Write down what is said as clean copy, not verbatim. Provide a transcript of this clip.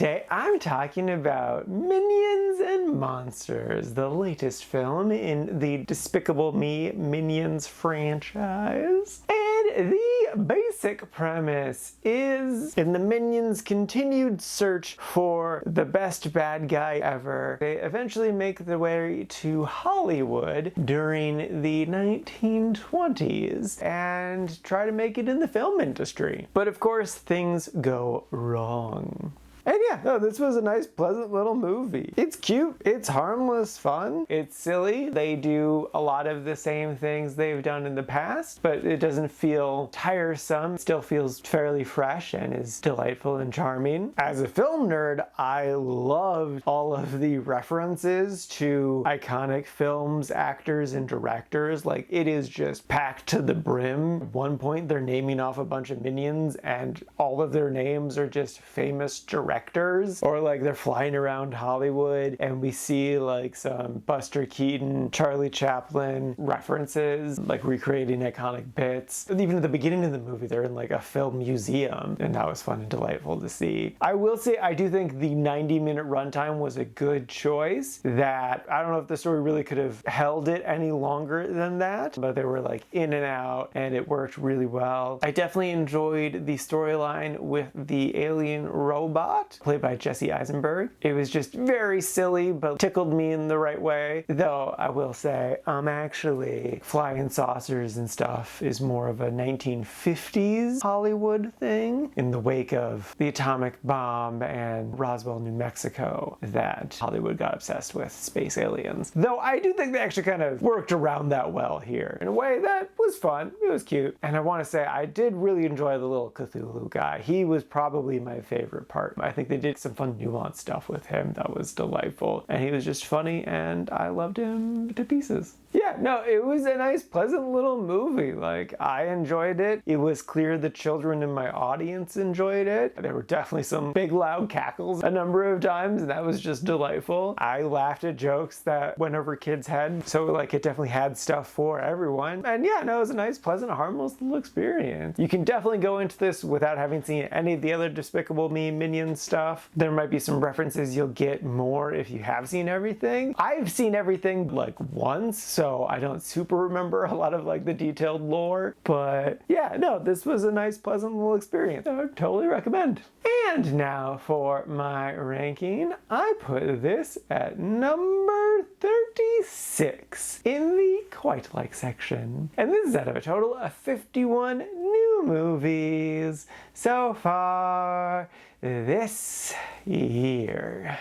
Today I'm talking about Minions and Monsters, the latest film in the Despicable Me Minions franchise. And the basic premise is, in the Minions' continued search for the best bad guy ever, they eventually make their way to Hollywood during the 1920s and try to make it in the film industry. But of course, things go wrong. And yeah, no, this was a nice, pleasant little movie. It's cute, it's harmless fun, it's silly. They do a lot of the same things they've done in the past, but it doesn't feel tiresome. It still feels fairly fresh and is delightful and charming. As a film nerd, I loved all of the references to iconic films, actors, and directors. Like, it is just packed to the brim. At one point, they're naming off a bunch of minions, and all of their names are just famous directors. Or like they're flying around Hollywood and we see like some Buster Keaton, Charlie Chaplin references, like recreating iconic bits. Even at the beginning of the movie, they're in like a film museum, and that was fun and delightful to see. I will say, I do think the 90-minute runtime was a good choice. That, I don't know if the story really could have held it any longer than that, but they were like in and out and it worked really well. I definitely enjoyed the storyline with the alien robot, played by Jesse Eisenberg. It was just very silly, but tickled me in the right way. Though, I will say, actually, flying saucers and stuff is more of a 1950s Hollywood thing. In the wake of the atomic bomb and Roswell, New Mexico, that Hollywood got obsessed with space aliens. Though, I do think they actually kind of worked around that well here, in a way that was fun. It was cute. And I want to say, I did really enjoy the little Cthulhu guy. He was probably my favorite part. I think they did some fun nuanced stuff with him that was delightful, and he was just funny, and I loved him to pieces. Yeah, no, it was a nice, pleasant little movie. Like, I enjoyed it. It was clear the children in my audience enjoyed it. There were definitely some big, loud cackles a number of times, and that was just delightful. I laughed at jokes that went over kids' heads, so like it definitely had stuff for everyone. And yeah, no, it was a nice, pleasant, harmless little experience. You can definitely go into this without having seen any of the other Despicable Me Minions stuff. There might be some references you'll get more if you have seen everything. I've seen everything like once, so I don't super remember a lot of like the detailed lore, but yeah, no, this was a nice, pleasant little experience. I would totally recommend. And now for my ranking, I put this at number 36 in the quite like section. And this is out of a total of 51 new movies so far this year.